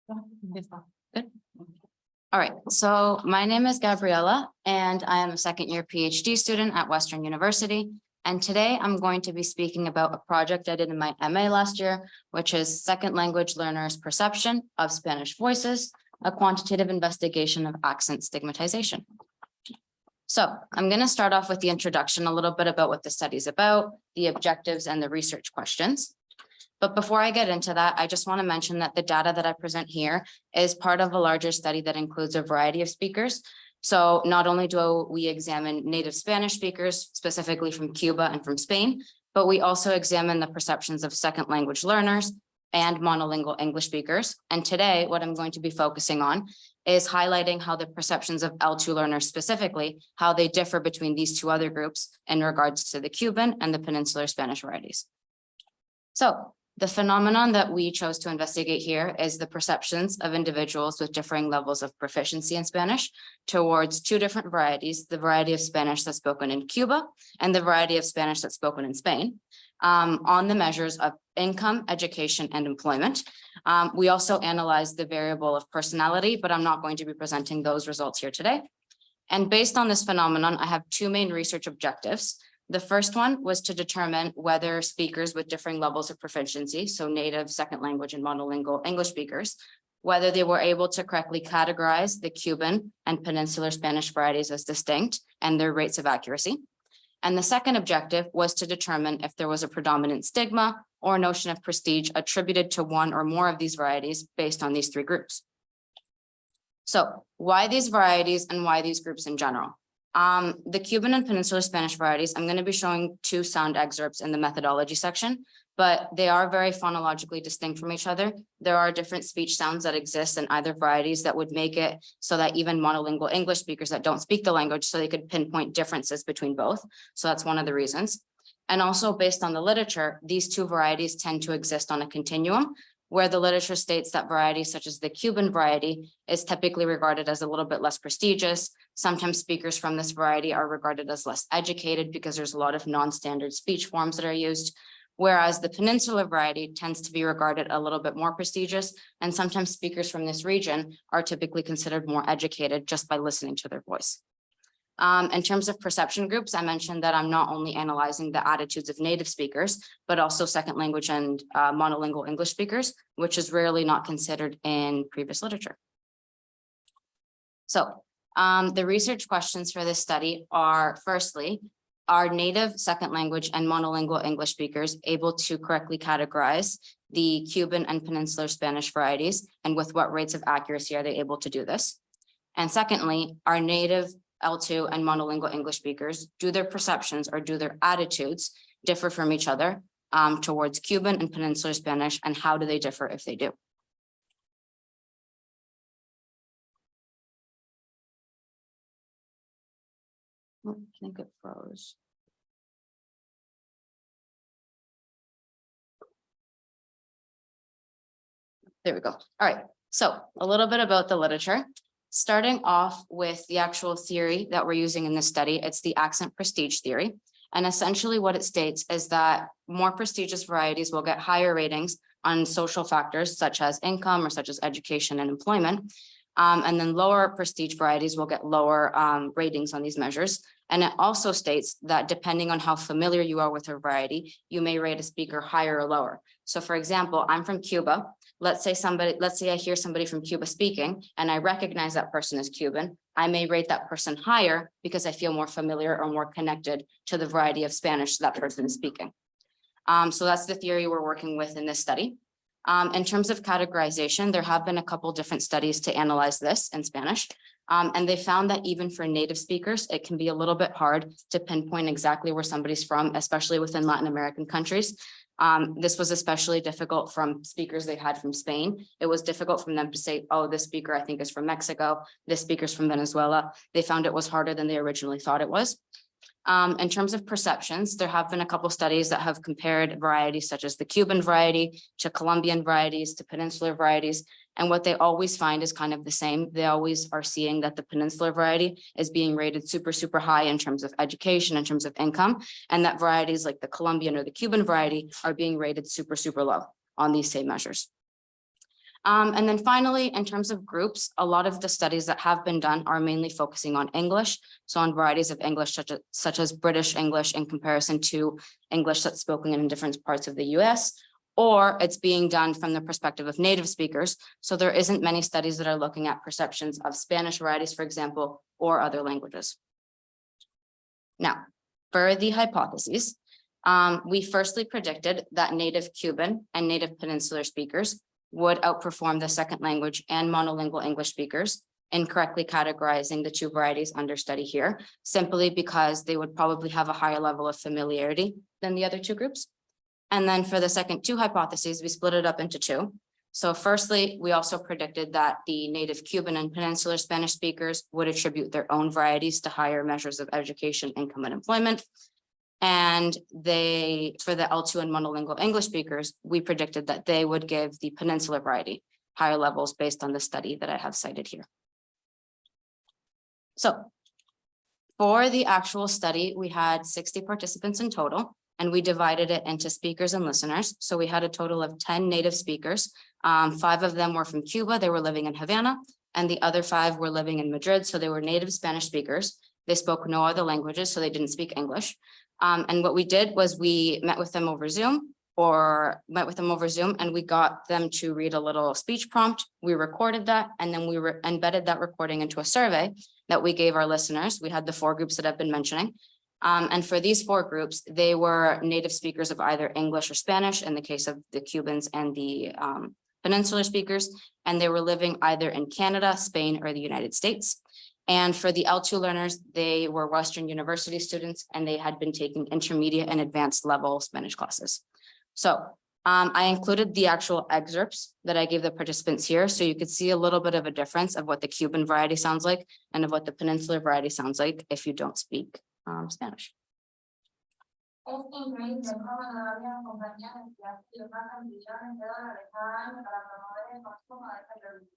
Good. All right, so my name is Gabriela and I am a second-year PhD student at Western University. And today I'm going to be speaking about a project I did in my MA last year, which is Second Language Learners' Perception of Spanish Voices, a quantitative investigation of accent stigmatization. So I'm going to start off with the introduction, a little bit about what the study is about, the objectives and the research questions. But before I get into that, I just want to mention that the data that I present here is part of a larger study that includes a variety of speakers. So not only do we examine native Spanish speakers, specifically from Cuba and from Spain, but we also examine the perceptions of second language learners and monolingual English speakers. And today, what I'm going to be focusing on is highlighting how the perceptions of L2 learners specifically, how they differ between these two other groups in regards to the Cuban and the Peninsular Spanish varieties. So the phenomenon that we chose to investigate here is the perceptions of individuals with differing levels of proficiency in Spanish towards two different varieties, the variety of Spanish that's spoken in Cuba and the variety of Spanish that's spoken in Spain, on the measures of income, education, and employment. We also analyzed the variable of personality, but I'm not going to be presenting those results here today. And based on this phenomenon, I have two main research objectives. The first one was to determine whether speakers with differing levels of proficiency, so native, second language, and monolingual English speakers, whether they were able to correctly categorize the Cuban and Peninsular Spanish varieties as distinct and their rates of accuracy. And the second objective was to determine if there was a predominant stigma or notion of prestige attributed to one or more of these varieties based on these three groups. So why these varieties and why these groups in general? The Cuban and Peninsular Spanish varieties, I'm going to be showing two sound excerpts in the methodology section, but they are very phonologically distinct from each other. There are different speech sounds that exist in either varieties that would make it so that even monolingual English speakers that don't speak the language, so they could pinpoint differences between both. So that's one of the reasons. And also based on the literature, these two varieties tend to exist on a continuum, where the literature states that varieties such as the Cuban variety is typically regarded as a little bit less prestigious. Sometimes speakers from this variety are regarded as less educated because there's a lot of non-standard speech forms that are used, whereas the Peninsular variety tends to be regarded a little bit more prestigious, and sometimes speakers from this region are typically considered more educated just by listening to their voice. In terms of perception groups, I mentioned that I'm not only analyzing the attitudes of native speakers, but also second language and monolingual English speakers, which is rarely not considered in previous literature. So the research questions for this study are, firstly, are native second language and monolingual English speakers able to correctly categorize the Cuban and Peninsular Spanish varieties, and with what rates of accuracy are they able to do this? And secondly, are native L2 and monolingual English speakers, do their perceptions or do their attitudes differ from each other towards Cuban and Peninsular Spanish, and how do they differ if they do? I think it froze. There we go. All right, so a little bit about the literature. Starting off with the actual theory that we're using in this study, it's the accent prestige theory. And essentially what it states is that more prestigious varieties will get higher ratings on social factors such as income or such as education and employment. And then lower prestige varieties will get lower ratings on these measures. And it also states that depending on how familiar you are with a variety, you may rate a speaker higher or lower. So for example, I'm from Cuba. Let's say I hear somebody from Cuba speaking and I recognize that person as Cuban. I may rate that person higher because I feel more familiar or more connected to the variety of Spanish that person is speaking. So that's the theory we're working with in this study. In terms of categorization, there have been a couple different studies to analyze this in Spanish. And they found that even for native speakers, it can be a little bit hard to pinpoint exactly where somebody's from, especially within Latin American countries. This was especially difficult from speakers they had from Spain. It was difficult for them to say, oh, this speaker I think is from Mexico, this speaker's from Venezuela. They found it was harder than they originally thought it was. In terms of perceptions, there have been a couple studies that have compared varieties such as the Cuban variety to Colombian varieties to peninsular varieties. And what they always find is kind of the same. They always are seeing that the peninsular variety is being rated super, super high in terms of education, in terms of income, and that varieties like the Colombian or the Cuban variety are being rated super, super low on these same measures. And then finally, in terms of groups, a lot of the studies that have been done are mainly focusing on English. So on varieties of English, such as British English in comparison to English that's spoken in different parts of the US, or it's being done from the perspective of native speakers. So there isn't many studies that are looking at perceptions of Spanish varieties, for example, or other languages. Now, for the hypotheses, we firstly predicted that native Cuban and native peninsular speakers would outperform the second language and monolingual English speakers in correctly categorizing the two varieties under study here, simply because they would probably have a higher level of familiarity than the other two groups. And then for the second two hypotheses, we split it up into two. So firstly, we also predicted that the native Cuban and peninsular Spanish speakers would attribute their own varieties to higher measures of education, income, and employment. And for the L2 and monolingual English speakers, we predicted that they would give the peninsular variety higher levels based on the study that I have cited here. So for the actual study, we had 60 participants in total, and we divided it into speakers and listeners. So we had a total of 10 native speakers. 5 of them were from Cuba. They were living in Havana, and the other 5 were living in Madrid. So they were native Spanish speakers. They spoke no other languages, so they didn't speak English. And what we did was we met with them over Zoom, and we got them to read a little speech prompt. We recorded that, and then we embedded that recording into a survey that we gave our listeners. We had the 4 groups that I've been mentioning. And for these 4 groups, they were native speakers of either English or Spanish in the case of the Cubans and the peninsular speakers, and they were living either in Canada, Spain, or the United States. And for the L2 learners, they were Western University students, and they had been taking intermediate and advanced level Spanish classes. So I included the actual excerpts that I gave the participants here, so you could see a little bit of a difference of what the Cuban variety sounds like and of what the peninsular variety sounds like if you don't speak Spanish. Es increíble cómo todavía compañías gastan billones de dólares cada año para promover el consumo de este producto.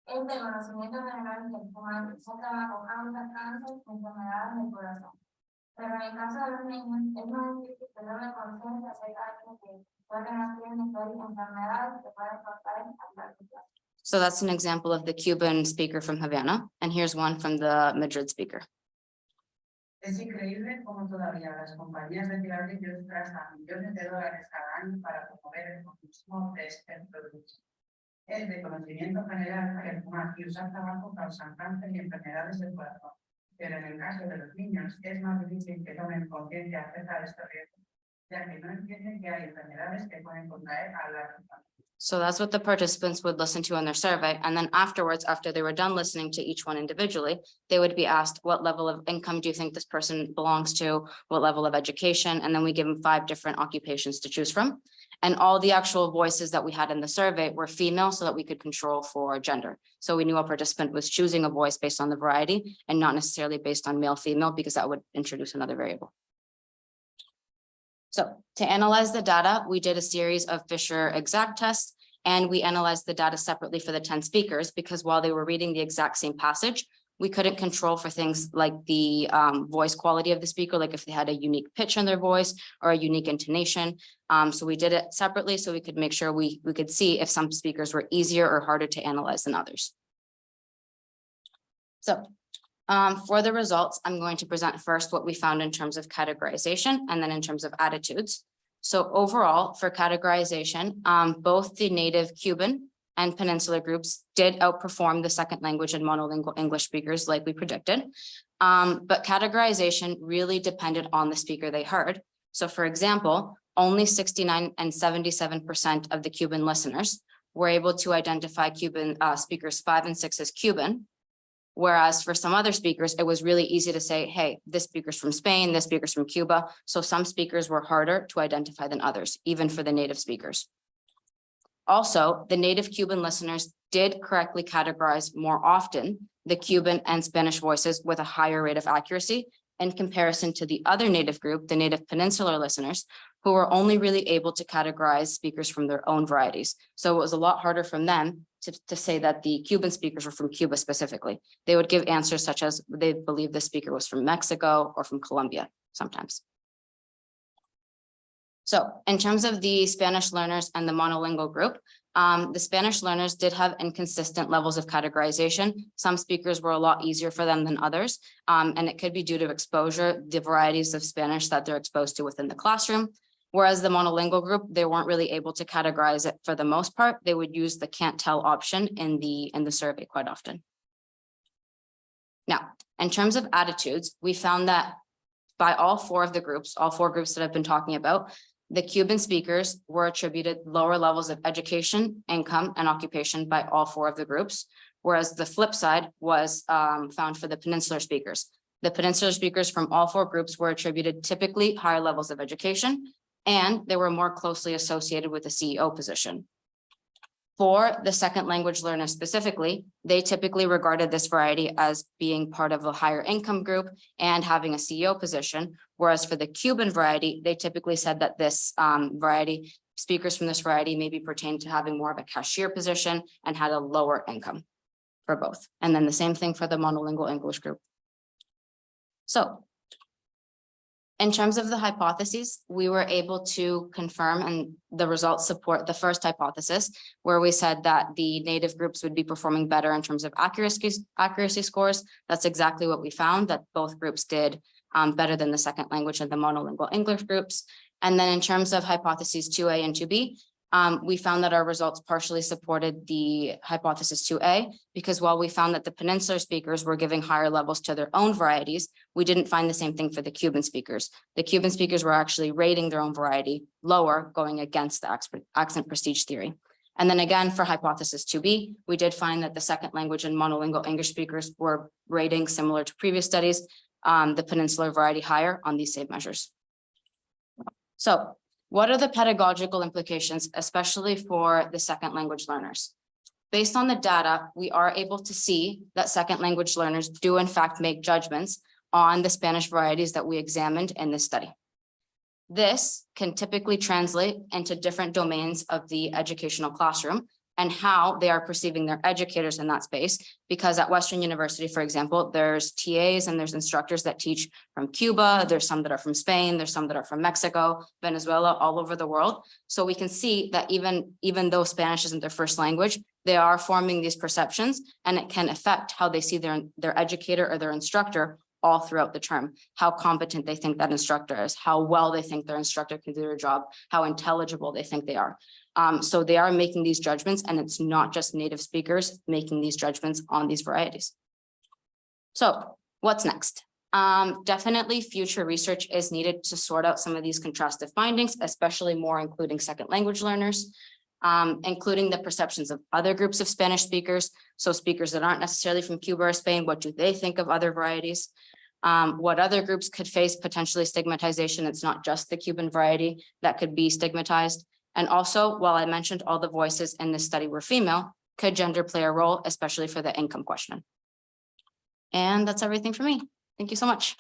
Este conocimiento general que el fumar ya trabajo causa cáncer y enfermedades del corazón. Pero en el caso de los niños, es más difícil que logren conciencia acerca de que pueden hacer enfermedades que pueden causar a largo plazo. So that's an example of the Cuban speaker from Havana, and here's one from the Madrid speaker. Es increíble cómo todavía las compañías de cigarrillos gastan millones de dólares cada año para promover el consumo de este producto. Es de conocimiento general que el fumar y usar tabaco causan cáncer y enfermedades del corazón. Pero en el caso de los niños es más difícil que tomen conciencia acerca de estos riesgos, ya que no entienden que hay enfermedades que pueden contraer a largo plazo. So that's what the participants would listen to in their survey. And then afterwards, after they were done listening to each one individually, they would be asked, what level of income do you think this person belongs to? What level of education? And then we give them 5 different occupations to choose from. And all the actual voices that we had in the survey were female so that we could control for gender. So we knew a participant was choosing a voice based on the variety and not necessarily based on male, female, because that would introduce another variable. So to analyze the data, we did a series of Fisher exact tests, and we analyzed the data separately for the 10 speakers, because while they were reading the exact same passage, we couldn't control for things like the voice quality of the speaker, like if they had a unique pitch in their voice or a unique intonation. So we did it separately so we could make sure we could see if some speakers were easier or harder to analyze than others. So for the results, I'm going to present first what we found in terms of categorization and then in terms of attitudes. So overall, for categorization, both the native Cuban and peninsular groups did outperform the second language and monolingual English speakers like we predicted. But categorization really depended on the speaker they heard. So for example, only 69 and 77% of the Cuban listeners were able to identify Cuban speakers 5 and 6 as Cuban. Whereas for some other speakers, it was really easy to say, hey, this speaker's from Spain, this speaker's from Cuba. So some speakers were harder to identify than others, even for the native speakers. Also, the native Cuban listeners did correctly categorize more often the Cuban and Spanish voices with a higher rate of accuracy in comparison to the other native group, the native peninsular listeners, who were only really able to categorize speakers from their own varieties. So it was a lot harder from them to say that the Cuban speakers were from Cuba specifically. They would give answers such as they believe the speaker was from Mexico or from Colombia sometimes. So in terms of the Spanish learners and the monolingual group, The Spanish learners did have inconsistent levels of categorization. Some speakers were a lot easier for them than others, and it could be due to exposure, the varieties of Spanish that they're exposed to within the classroom. Whereas the monolingual group, they weren't really able to categorize it for the most part. They would use the can't tell option in the survey quite often. Now, in terms of attitudes, we found that by all four groups that I've been talking about, the Cuban speakers were attributed lower levels of education, income, and occupation by all four of the groups, whereas the flip side was found for the peninsular speakers. The peninsular speakers from all four groups were attributed typically higher levels of education, and they were more closely associated with the CEO position. For the second language learners specifically, they typically regarded this variety as being part of a higher income group and having a CEO position, whereas for the Cuban variety, they typically said that this speakers from this variety maybe pertained to having more of a cashier position and had a lower income for both. And then the same thing for the monolingual English group. So in terms of the hypotheses, we were able to confirm, and the results support the first hypothesis, where we said that the native groups would be performing better in terms of accuracy scores. That's exactly what we found, that both groups did better than the second language and the monolingual English groups. And then in terms of hypotheses 2A and 2B, we found that our results partially supported the hypothesis 2A, because while we found that the peninsular speakers were giving higher levels to their own varieties, we didn't find the same thing for the Cuban speakers. The Cuban speakers were actually rating their own variety lower, going against the accent prestige theory. And then again, for hypothesis 2B, we did find that the second language and monolingual English speakers were rating similar to previous studies, the peninsular variety higher on these same measures. So what are the pedagogical implications, especially for the second language learners? Based on the data, we are able to see that second language learners do in fact make judgments on the Spanish varieties that we examined in this study. This can typically translate into different domains of the educational classroom and how they are perceiving their educators in that space. Because at Western University, for example, there's TAs and there's instructors that teach from Cuba, there's some that are from Spain, there's some that are from Mexico, Venezuela, all over the world. So we can see that even though Spanish isn't their first language, they are forming these perceptions, and it can affect how they see their educator or their instructor all throughout the term, how competent they think that instructor is, how well they think their instructor can do their job, how intelligible they think they are. So they are making these judgments, and it's not just native speakers making these judgments on these varieties. So what's next? Definitely future research is needed to sort out some of these contrastive findings, especially more including second language learners, including the perceptions of other groups of Spanish speakers. So speakers that aren't necessarily from Cuba or Spain, what do they think of other varieties? What other groups could face potentially stigmatization? It's not just the Cuban variety that could be stigmatized. And also, while I mentioned all the voices in this study were female, could gender play a role, especially for the income question? And that's everything for me. Thank you so much.